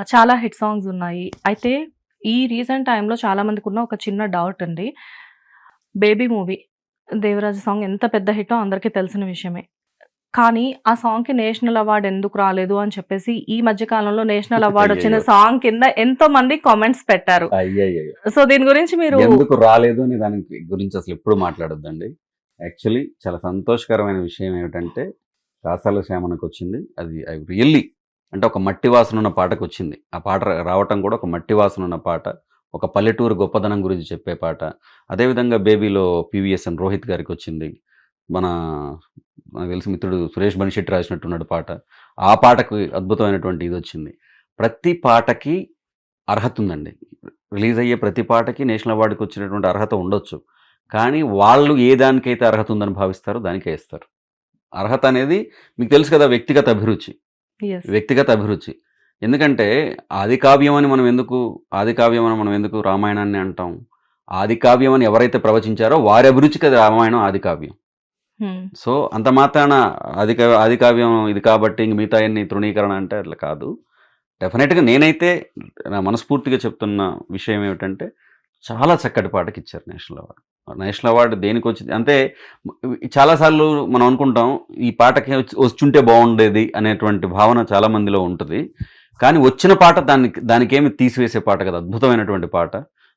చాలా hit songs ఉన్నాయి. అయితే ఈ రీసెంట్ టైమ్‌లో చాలా మందికున్న ఒక చిన్న డౌట్ అండి. 'బేబీ' మూవీ 'దేవరాజు' సాంగ్ ఎంత పెద్ద హిట్టో అందరికీ తెలిసిన విషయమే. కానీ ఆ సాంగ్‌కి నేషనల్ అవార్డ్ ఎందుకు రాలేదు అని చెప్పేసి ఈ మధ్య కాలంలో నేషనల్ అవార్డ్ వచ్చిన అయ్యయ్యో! సాంగ్ కింద ఎంతో మంది కామెంట్స్ పెట్టారు. అయ్యయ్యయ్యో! సో దీని గురించి మీరు ఎందుకు రాలేదు అనే దానికి గురించి అసలు ఎప్పుడు మాట్లాడొద్దండి. యాక్చువల్లీ చాలా సంతోషకరమైన విషయం ఏమిటంటే, కాసాల శ్యామనకొచ్చింది. అది ఐ రియల్లీ అంటే ఒక మట్టి వాసన ఉన్న పాటకొచ్చింది. ఆ పాట రావటం కూడా ఒక మట్టి వాసన ఉన్న పాట. ఒక పల్లెటూరు గొప్పదనం గురించి చెప్పే పాట. అదేవిధంగా 'బేబీలో' పీవీఎస్ఎన్ రోహిత్ గారికొచ్చింది. మన నాకు తెలిసి మిత్రుడు సురేష్ బనిశెట్టి రాసినట్టున్నాడు పాట. ఆ పాటకు అద్భుతమైనటువంటి ఇదొచ్చింది. ప్రతి పాటకి అర్హత ఉందండి. రిలీజ్ అయ్యే ప్రతి పాటకి నేషనల్ అవార్డ్‌కి వచ్చినటువంటి అర్హత ఉండొచ్చు. కానీ వాళ్ళు ఏ దానికైతే అర్హత ఉందని భావిస్తారో దానికే ఇస్తారు. అర్హత అనేది మీకు తెలుసు కదా! వ్యక్తిగత అభిరుచి. యెస్. వ్యక్తిగత అభిరుచి. ఎందుకంటే ఆదికావ్యం అని మనం ఎందుకు రామాయణాన్ని అంటాం. ఆదికావ్యం అని ఎవరైతే ప్రవచించారో వారి అభిరుచికి అది రామాయణం ఆదికావ్యం. హ్మ్. సో అంత మాత్రాన ఆదికావ్యం ఇది కాబట్టి ఇంక మిగతాయన్ని తృణీకరణ అంటే అట్లా కాదు. డెఫినెట్‌గా నేనైతే నా మనస్ఫూర్తిగా చెప్తున్న విషయం ఏమిటంటే, చాలా చక్కటి పాటకిచ్చారు నేషనల్ అవార్డ్. నేషనల్ అవార్డ్ దేనికొచ్చింది అంటే చాలా సార్లు మనం అనుకుంటాం, ఈ పాటకి వచ్చుంటే బాగుండేది అనేటువంటి భావన చాలా మందిలో ఉంటది. కానీ వచ్చిన పాట దానికేమి తీసివేసే పాట కాదు. అద్భుతమైనటువంటి పాట.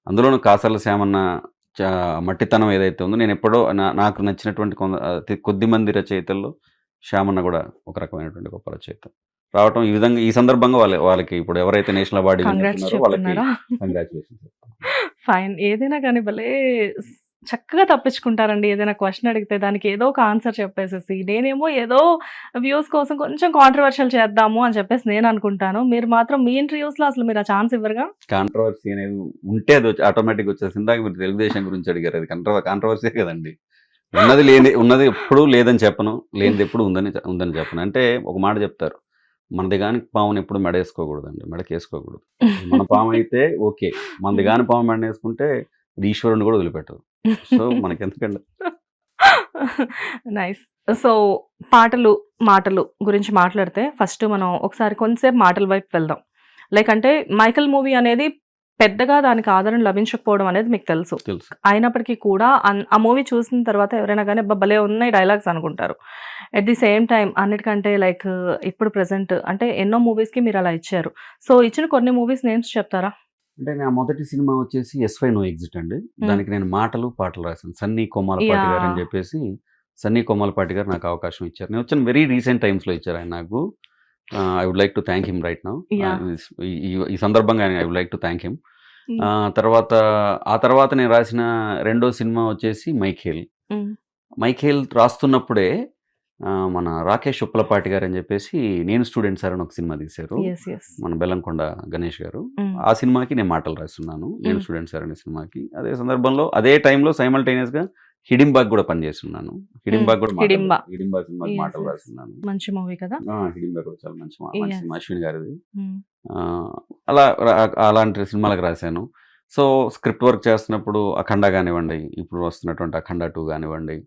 అందులోనూ కాసాల శ్యామన్న మట్టితనం ఏదైతే ఉందో నేనెప్పుడో నాకు నచ్చినటువంటి అతి కొద్ది మంది రచయితల్లో శ్యామన్న కూడా ఒక రకమైనటువంటి గొప్ప రచయిత. రావటం ఈ విధంగా ఈ సందర్భంగా వాళ్ళకి ఇప్పుడు ఎవరైతే నేషనల్ అవార్డు కంగ్రాట్స్ విన్నర్ వాళ్ళకి చెప్తున్నారా? కంగ్రాచ్యులేషన్స్ చెప్తాను. ఫైన్. ఏదైనా గానీ భలే చక్కగా తప్పించుకుంటారండి. ఏదైనా క్వెషన్ అడిగితే దానికి ఏదో ఒక ఆన్సర్ చెప్పేసేసి, నేనేమో ఏదో వ్యూస్ కోసం కొంచెం కాంట్రోవర్షియల్ చేద్దాము అని చెప్పేసి నేననుకుంటాను. మీరు మాత్రం మీ ఇంటర్వ్యూస్‌లో అసలు మీరు ఆ ఛాన్స్ ఇవ్వరుగా? కాంట్రవర్సీ అనేది ఉంటే అది ఆటోమేటిక్‌గా వచ్చేసింది. ఇందాక మీరు తెలుగుదేశం గురించి అడిగారు. అది కాంట్రవర్సీయే కదండీ. ఉన్నది ఎప్పుడు లేదని చెప్పను. లేనిది ఎప్పుడు ఉందని చెప్పను. అంటే ఒక మాట చెప్తారు. మనది గాని పాముని ఎప్పుడు మెడేసుకోకూడదండి. మెడకేసుకోకూడదు. మన పాము అయితే ఓకే. మనది గాని పాము మెడనేసుకుంటే అది ఈశ్వరుడిని కూడా వదిలిపెట్టదు. సో మనకెందుకండి. నైస్. సో పాటలు, మాటలు గురించి మాట్లాడితే ఫస్ట్ మనం ఒకసారి కొంతసేపు మాటల వైపు వెళ్దాం. లైక్ అంటే 'మైఖేల్' మూవీ అనేది పెద్దగా దానికి ఆదరణ లభించకపోవడం అనేది మీకు తెలుసు. తెలుసు. అయినప్పటికీ కూడా ఆ మూవీ చూసిన తర్వాత ఎవరైనా గానీ అబ్బా! భలే ఉన్నాయి డైలాగ్స్ అనుకుంటారు. ఎట్ ది సేమ్ టైమ్ అన్నిటికంటే లైక్ ఇప్పుడు ప్రెజెంట్ అంటే ఎన్నో మూవీస్‌కి మీరలా ఇచ్చారు. సో ఇచ్చిన కొన్ని మూవీస్ నేమ్స్ చెప్తారా? అంటే నా మొదటి సినిమా వచ్చేసి 'ఎస్‌వై నో ఎగ్జిట్' అండి. హ్మ్. దానికి నేను మాటలు, పాటలు రాశాను. సన్నీ కొమ్మాలపాటి గారని యాహ్! చెప్పేసి సన్నీ కొమ్మాలపాటి గారు నాకు అవకాశం ఇచ్చారు. నేను వచ్చిన వెరీ రీసెంట్ టైమ్స్‌లో ఇచ్చారు ఆయన నాకు. I would like to thank him right now. Yeah! ఈ సందర్భంగా I would like to thank him. Hmm. ఆ తర్వాత నేను రాసిన రెండో సినిమా వచ్చేసి 'మైఖేల్.' హ్మ్. 'మైఖేల్' రాస్తున్నప్పుడే మన రాకేష్ ఉప్పలపాటి గారని చెప్పేసి 'నేను స్టూడెంట్ సార్' అని ఒక సినిమా తీశారు. యెస్. యెస్. మన బెల్లంకొండ గణేష్ గారు. హ్మ్. ఆ సినిమాకి నేను మాటలు రాస్తున్నాను. 'నేను హ్మ్. స్టూడెంట్ సార్' అనే సినిమాకి. అదే సందర్భంలో అదే టైంలో సైమల్టేనియస్‌గా 'హిడింబా'కి కూడా పనిచేస్తున్నాను. హ్మ్. 'హిడింబా'కి కూడా 'హిడింబా'. సినిమాకి యెస్. మాటలు యెస్. రాస్తున్నాను. మంచి మూవీ కదా! 'హిడింబా' కూడా చాలా మంచి సినిమా యెస్. అశ్విన్ గారిది. హ్మ్. అలా అలాంటి సినిమాలకు రాశాను. సో, స్క్రిప్ట్ వర్క్ చేస్తున్నప్పుడు 'అఖండ' గానివ్వండి, ఇప్పుడు వస్తున్నటువంటి 'అఖండ 2' గానివ్వండి.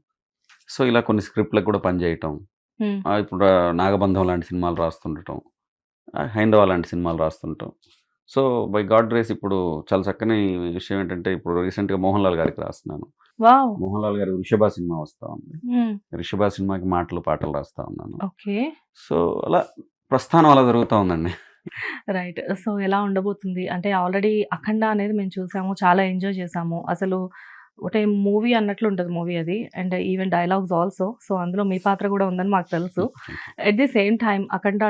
సో, ఇలా కొన్ని స్క్రిప్ట్‌లకు కూడా పనిచేయటం. హ్మ్. ఇప్పుడు 'నాగబంధం' లాంటి సినిమాలు రాస్తుండటం. 'హైందవ' లాంటి సినిమాలు రాస్తుంటాం. సో, బై గాడ్ గ్రేస్ ఇప్పుడు చాలా చక్కని విషయం ఏంటంటే, ఇప్పుడు రీసెంట్‌గా 'మోహన్ లాల్' గారికి రాస్తున్నాను. వావ్! 'మోహన్ లాల్' గారి 'వృషభ' సినిమా వస్తా ఉంది. హ్మ్. 'వృషభ' సినిమాకి మాటలు, పాటలు రాస్తా ఉన్నాను. ఓకే. సో, అలా ప్రస్థానం అలా జరుగుతా ఉందండి. రైట్. సో, ఎలా ఉండబోతుంది? అంటే ఆల్రెడీ 'అఖండ' అనేది మేము చూసాము. చాలా ఎంజాయ్ చేసాము. అసలు ఒకటే మూవీ అన్నట్లు ఉంటది మూవీ అది. And even dialogues also. So, అందులో మీ పాత్ర కూడా ఉందని మాకు తెలుసు. ఎట్ ది సేమ్ టైమ్ 'అఖండ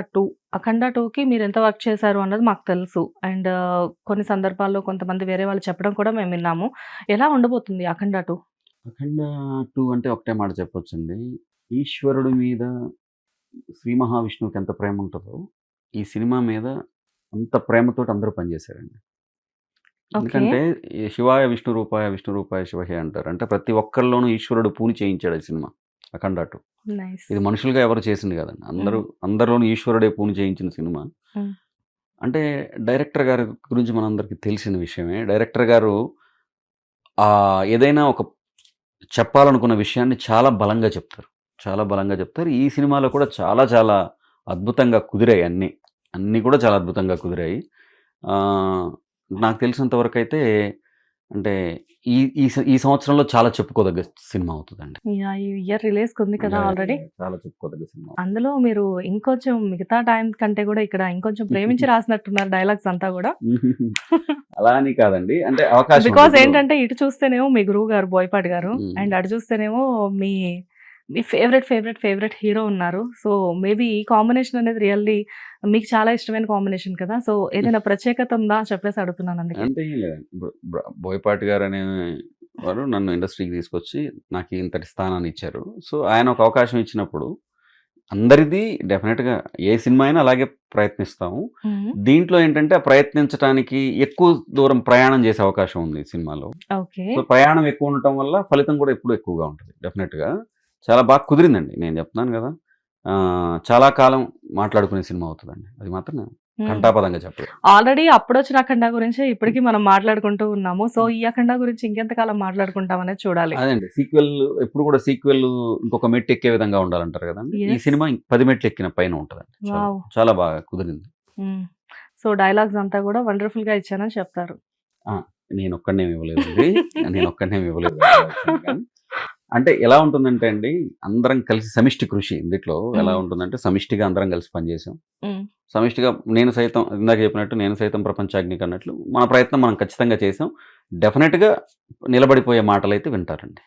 2'కి మీరెంత వర్క్ చేశారు అన్నది మాకు తెలుసు. అండ్ కొన్ని సందర్భాల్లో కొంతమంది వేరే వాళ్ళు చెప్పడం కూడా మేము విన్నాము. ఎలా ఉండబోతుంది 'అఖండ 2'? 'అఖండ 2' అంటే ఒకటే మాట చెప్పొచ్చండి. ఈశ్వరుడి మీద శ్రీ మహావిష్ణువుకి ఎంత ప్రేమ ఉంటదో, ఈ సినిమా మీద అంత ప్రేమతోటి అందరూ పనిచేశారండి. ఓకే. ఎందుకంటే ఈ 'శివాయ విష్ణు రూపాయ, విష్ణు రూపాయ శివహే' అంటారు. అంటే ప్రతి ఒక్కరిలోనూ ఈశ్వరుడు పూని చేయించాడు ఈ సినిమా 'అఖండ 2'. నైస్. ఇది మనుషులుగా ఎవరు చేసింది కాదండి. హ్మ్. అందరిలోనూ ఈశ్వరుడే పూని చేయించిన సినిమా. హ్మ్. అంటే డైరెక్టర్ గారి గురించి మనందరికీ తెలిసిన విషయమే. డైరెక్టర్ గారు ఏదైనా ఒక చెప్పాలనుకున్న విషయాన్ని చాలా బలంగా చెప్తారు. చాలా బలంగా చెప్తారు. ఈ సినిమాలో కూడా చాలా చాలా అద్భుతంగా కుదిరాయి అన్నీ. అన్నీ కూడా చాలా అద్భుతంగా కుదిరాయి. నాకు తెలిసినంత వరకు అయితే అంటే ఈ ఈ ఈ సంవత్సరంలో చాలా చెప్పుకోదగ్గ సినిమా అవుతుందండి. యాహ్! ఈ ఇయర్ రిలీజ్‌కి ఉంది కదా ఆల్రెడీ. చాలా చెప్పుకోదగ్గ సినిమా. అందులో మీరు ఇంకొంచెం మిగతా టైం కంటే కూడా ఇక్కడ ఇంకొంచెం ప్రేమించి రాసినట్టున్నారు డైలాగ్స్ అంతా కూడా. అలా అని కాదండి. అంటే అవకాశం బికాజ్ ఇప్పుడు ఏంటంటే ఇటు చూస్తేనేమో మీ గురువు గారు బోయపాటి గారు అండ్ అటు చూస్తేనేమో మీ మీ ఫేవరెట్ హీరో ఉన్నారు. సో మేబీ ఈ కాంబినేషన్ అనేది రియల్లీ మీకు చాలా ఇష్టమైన కాంబినేషన్ కదా! సో ఏదైనా ప్రత్యేకత ఉందా చెప్పేసి అడుగుతున్నాను అందుకే. అంటే ఏం లేదండి. ఇప్పుడు బోయపాటి గారు అనే వారు నన్ను ఇండస్ట్రీకి తీసుకొచ్చి నాకు ఇంతటి స్థానాన్ని ఇచ్చారు. సో ఆయన ఒక అవకాశం ఇచ్చినప్పుడు అందరిది డెఫినెట్‌గా ఏ సినిమా అయినా అలాగే ప్రయత్నిస్తాము. దీంట్లో ఏంటంటే ఆ ప్రయత్నించటానికి ఎక్కువ దూరం ప్రయాణం చేసే అవకాశం ఉంది ఈ సినిమాలో. ఓకే. సో ప్రయాణం ఎక్కువ ఉండటం వల్ల ఫలితం కూడా ఎప్పుడు ఎక్కువగా ఉంటుంది డెఫినెట్‌గా. చాలా బాగా కుదిరిందండి. నేను చెప్తున్నాను కదా! చాలా కాలం మాట్లాడుకునే సినిమా అవుతదండి. అది మాత్రం నేను ఘంటాపథంగా చెప్పలేను. ఆల్రెడీ అప్పుడొచ్చిన అఖండ గురించి ఇప్పటికి మనం మాట్లాడుకుంటూ ఉన్నాము. సో ఈ అఖండ గురించి ఇంకెంతకాలం మాట్లాడుకుంటాం అనేది చూడాలి. అదండి ఎప్పుడు కూడా సీక్వెల్ ఇంకొక మెట్టు ఎక్కే విధంగా ఉండాలంటారు కదండీ! ఈ యెస్. సినిమా 10 మెట్లు ఎక్కిన పైన ఉంటదండి. చాలా వావ్! చాలా బాగా కుదిరింది. సో డైలాగ్స్ అంతా కూడా వండర్‌ఫుల్‌గా ఇచ్చానని చెప్తారు. ఆ! నేనొక్కడినేమి ఇవ్వలేదండి. నేనొక్కడినేమి ఇవ్వలేదు. కానీ అంటే ఎలా ఉంటుందంటే అండి, అందరం కలిసి సమిష్టి కృషి ఇందుట్లో ఎలా ఉంటుందంటే సమిష్టిగా అందరం కలిసి పనిచేసాం. హ్మ్. సమిష్టిగా నేను సైతం ఇందాక చెప్పినట్టు నేను సైతం ప్రపంచాగ్నికి అన్నట్లు మన ప్రయత్నం మనం ఖచ్చితంగా చేసాం. డెఫినెట్‌గా నిలబడిపోయే మాటలైతే వింటారండి.